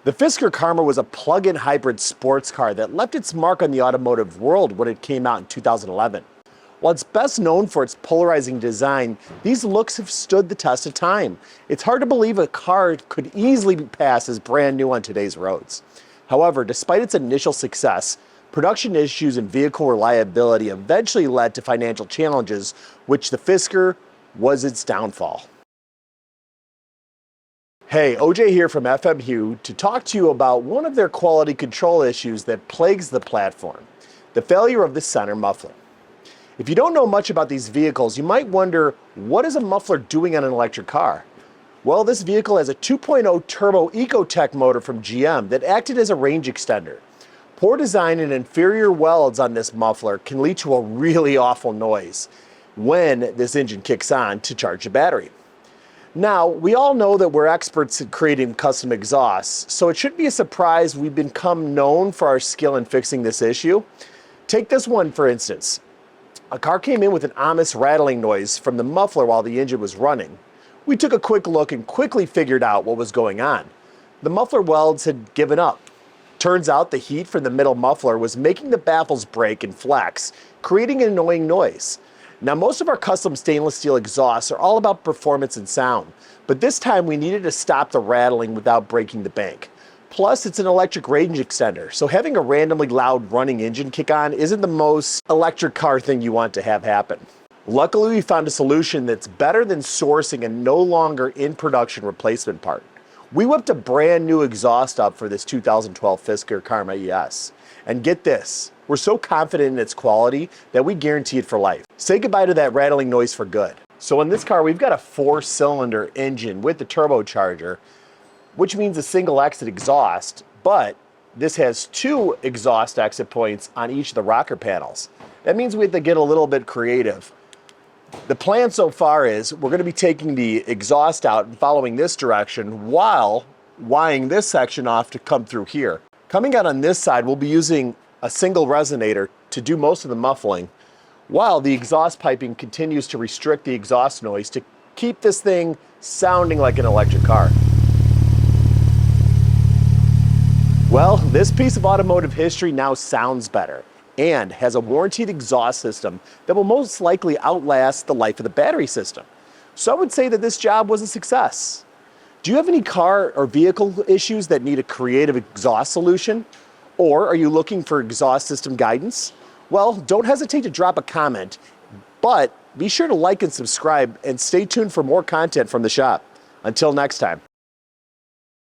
The Fisker Karma was a plug-in hybrid sports car that left its mark on the automotive world when it came out in 2011. While it's best known for its polarizing design, these looks have stood the test of time. It's hard to believe a car could easily be passed as brand new on today's roads. However, despite its initial success, production issues and vehicle reliability eventually led to financial challenges, which the Fisker was its downfall. Hey, OJ here from FMU to talk to you about one of their quality control issues that plagues the platform, the failure of the center muffler. If you don't know much about these vehicles, you might wonder, what is a muffler doing on an electric car? Well, this vehicle has a 2.0 turbo Ecotec motor from GM that acted as a range extender. Poor design and inferior welds on this muffler can lead to a really awful noise when this engine kicks on to charge the battery. Now, we all know that we're experts at creating custom exhausts, so it shouldn't be a surprise we've become known for our skill in fixing this issue. Take this one, for instance. A car came in with an ominous rattling noise from the muffler while the engine was running. We took a quick look and quickly figured out what was going on. The muffler welds had given up. Turns out the heat from the middle muffler was making the baffles break and flex, creating an annoying noise. Now, most of our custom stainless steel exhausts are all about performance and sound, but this time we needed to stop the rattling without breaking the bank. Plus, it's an electric range extender, so having a randomly loud running engine kick on isn't the most electric car thing you want to have happen. Luckily, we found a solution that's better than sourcing a no longer in production replacement part. We whipped a brand new exhaust up for this 2012 Fisker Karma ES. And get this, we're so confident in its quality that we guarantee it for life. Say goodbye to that rattling noise for good. So in this car, we've got a 4-cylinder engine with the turbocharger, which means a single exit exhaust, but this has 2 exhaust exit points on each of the rocker panels. That means we have to get a little bit creative. The plan so far is we're going to be taking the exhaust out and following this direction while wiring this section off to come through here. Coming out on this side, we'll be using a single resonator to do most of the muffling, while the exhaust piping continues to restrict the exhaust noise to keep this thing sounding like an electric car. Well, this piece of automotive history now sounds better and has a warranted exhaust system that will most likely outlast the life of the battery system. So I would say that this job was a success. Do you have any car or vehicle issues that need a creative exhaust solution? Or are you looking for exhaust system guidance? Well, don't hesitate to drop a comment, but be sure to like and subscribe and stay tuned for more content from the shop. Until next time.